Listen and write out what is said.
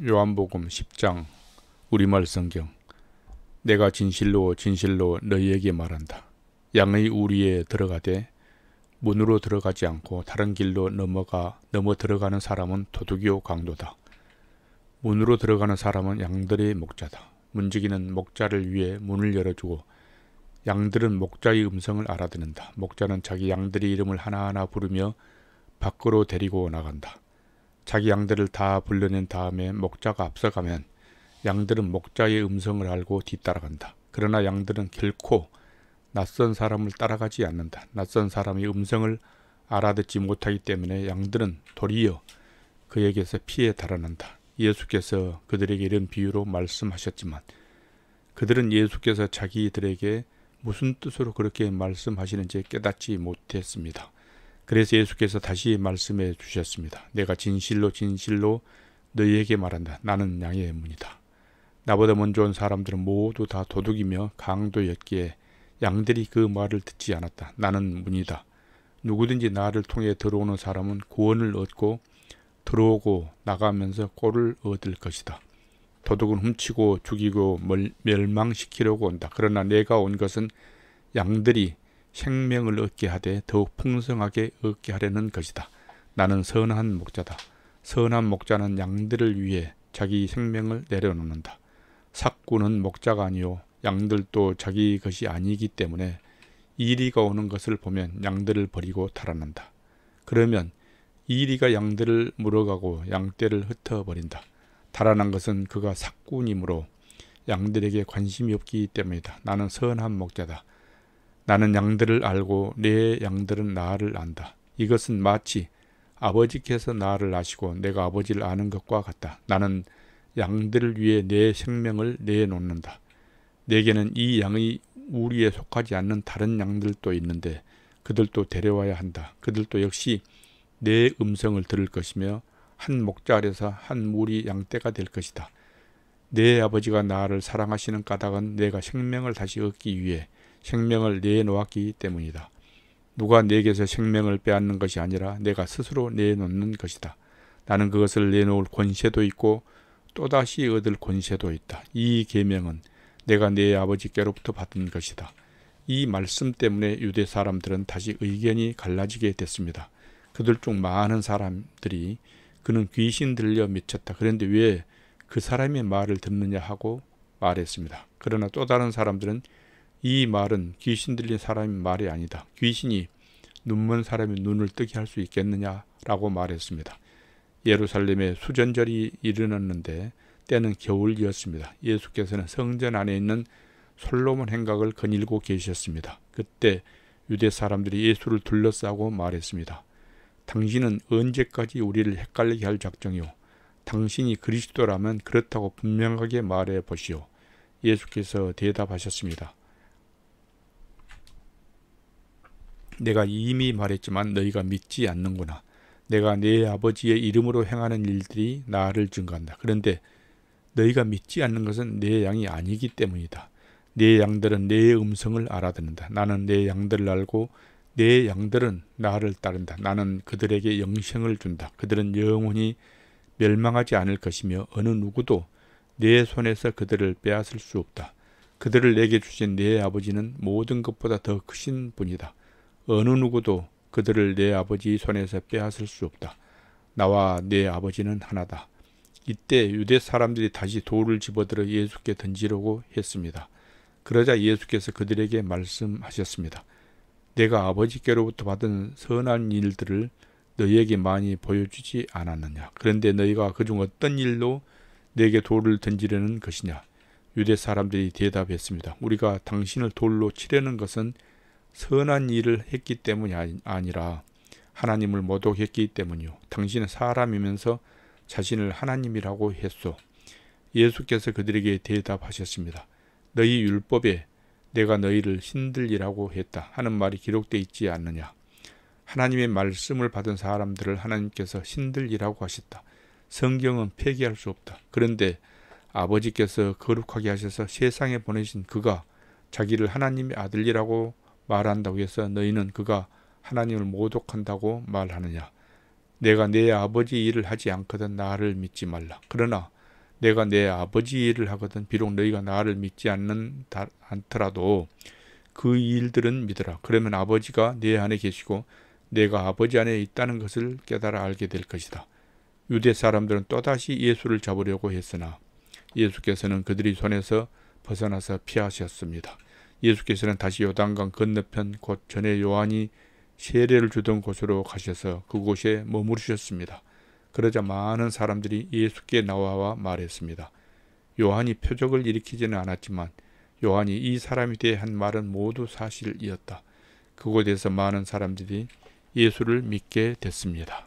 요한복음 10장 우리말 성경. 내가 진실로 진실로 너희에게 말한다. 양의 우리에 들어가되 문으로 들어가지 않고 다른 길로 넘어 들어가는 사람은 도둑이요 강도다. 문으로 들어가는 사람은 양들의 목자다. 문지기는 목자를 위해 문을 열어주고 양들은 목자의 음성을 알아듣는다. 목자는 자기 양들의 이름을 하나하나 부르며 밖으로 데리고 나간다. 자기 양들을 다 불러낸 다음에 목자가 앞서가면 양들은 목자의 음성을 알고 뒤따라간다. 그러나 양들은 결코 낯선 사람을 따라가지 않는다. 낯선 사람의 음성을 알아듣지 못하기 때문에 양들은 도리어 그에게서 피해 달아난다. 예수께서 그들에게 이런 비유로 말씀하셨지만 그들은 예수께서 자기들에게 무슨 뜻으로 그렇게 말씀하시는지 깨닫지 못했습니다. 그래서 예수께서 다시 말씀해 주셨습니다. 내가 진실로 진실로 너희에게 말한다. 나는 양의 문이다. 나보다 먼저 온 사람들은 모두 다 도둑이며 강도였기에 양들이 그 말을 듣지 않았다. 나는 문이다. 누구든지 나를 통해 들어오는 사람은 구원을 얻고 들어오고 나가면서 꼴을 얻을 것이다. 도둑은 훔치고 죽이고 멸망시키려고 온다. 그러나 내가 온 것은 양들이 생명을 얻게 하되 더욱 풍성하게 얻게 하려는 것이다. 나는 선한 목자다. 선한 목자는 양들을 위해 자기 생명을 내려놓는다. 삭구는 목자가 아니요 양들도 자기 것이 아니기 때문에 이리가 오는 것을 보면 양들을 버리고 달아난다. 그러면 이리가 양들을 물어가고 양떼를 흩어버린다. 달아난 것은 그가 삭구이므로 양들에게 관심이 없기 때문이다. 나는 선한 목자다. 나는 양들을 알고 내 양들은 나를 안다. 이것은 마치 아버지께서 나를 아시고 내가 아버지를 아는 것과 같다. 나는 양들을 위해 내 생명을 내놓는다. 내게는 이 양의 우리에 속하지 않는 다른 양들도 있는데 그들도 데려와야 한다. 그들도 역시 내 음성을 들을 것이며 한 목자 아래서 한 무리 양떼가 될 것이다. 내 아버지가 나를 사랑하시는 까닭은 내가 생명을 다시 얻기 위해 생명을 내놓았기 때문이다. 누가 내게서 생명을 빼앗는 것이 아니라 내가 스스로 내놓는 것이다. 나는 그것을 내놓을 권세도 있고 또다시 얻을 권세도 있다. 이 계명은 내가 내 아버지께로부터 받은 것이다. 이 말씀 때문에 유대 사람들은 다시 의견이 갈라지게 됐습니다. 그들 중 많은 사람들이 그는 귀신 들려 미쳤다. 그런데 왜 그 사람의 말을 듣느냐 하고 말했습니다. 그러나 또 다른 사람들은 이 말은 귀신 들린 사람의 말이 아니다. 귀신이 눈먼 사람의 눈을 뜨게 할 수 있겠느냐라고 말했습니다. 예루살렘에 수전절이 이르렀는데 때는 겨울이었습니다. 예수께서는 성전 안에 있는 솔로몬 행각을 거닐고 계셨습니다. 그때 유대 사람들이 예수를 둘러싸고 말했습니다. 당신은 언제까지 우리를 헷갈리게 할 작정이오? 당신이 그리스도라면 그렇다고 분명하게 말해 보시오. 예수께서 대답하셨습니다. 내가 이미 말했지만 너희가 믿지 않는구나. 내가 내 아버지의 이름으로 행하는 일들이 나를 증거한다. 그런데 너희가 믿지 않는 것은 내 양이 아니기 때문이다. 내 양들은 내 음성을 알아듣는다. 나는 내 양들을 알고 내 양들은 나를 따른다. 나는 그들에게 영생을 준다. 그들은 영원히 멸망하지 않을 것이며 어느 누구도 내 손에서 그들을 빼앗을 수 없다. 그들을 내게 주신 내 아버지는 모든 것보다 더 크신 분이다. 어느 누구도 그들을 내 아버지 손에서 빼앗을 수 없다. 나와 내 아버지는 하나다. 이때 유대 사람들이 다시 돌을 집어들어 예수께 던지려고 했습니다. 그러자 예수께서 그들에게 말씀하셨습니다. 내가 아버지께로부터 받은 선한 일들을 너희에게 많이 보여주지 않았느냐? 그런데 너희가 그중 어떤 일로 내게 돌을 던지려는 것이냐? 유대 사람들이 대답했습니다. 우리가 당신을 돌로 치려는 것은 선한 일을 했기 때문이 아니라 하나님을 모독했기 때문이요. 당신은 사람이면서 자신을 하나님이라고 했소. 예수께서 그들에게 대답하셨습니다. 너희 율법에 내가 너희를 신들이라고 했다 하는 말이 기록되어 있지 않느냐? 하나님의 말씀을 받은 사람들을 하나님께서 신들이라고 하셨다. 성경은 폐기할 수 없다. 그런데 아버지께서 거룩하게 하셔서 세상에 보내신 그가 자기를 하나님의 아들이라고 말한다고 해서 너희는 그가 하나님을 모독한다고 말하느냐? 내가 내 아버지 일을 하지 않거든 나를 믿지 말라. 그러나 내가 내 아버지 일을 하거든 비록 너희가 나를 믿지 않더라도 그 일들은 믿으라. 그러면 아버지가 내 안에 계시고 내가 아버지 안에 있다는 것을 깨달아 알게 될 것이다. 유대 사람들은 또다시 예수를 잡으려고 했으나 예수께서는 그들이 손에서 벗어나서 피하셨습니다. 예수께서는 다시 요단강 건너편 곧 전에 요한이 세례를 주던 곳으로 가셔서 그곳에 머무르셨습니다. 그러자 많은 사람들이 예수께 나와 말했습니다. 요한이 표적을 일으키지는 않았지만 요한이 이 사람에 대해 한 말은 모두 사실이었다. 그곳에서 많은 사람들이 예수를 믿게 됐습니다.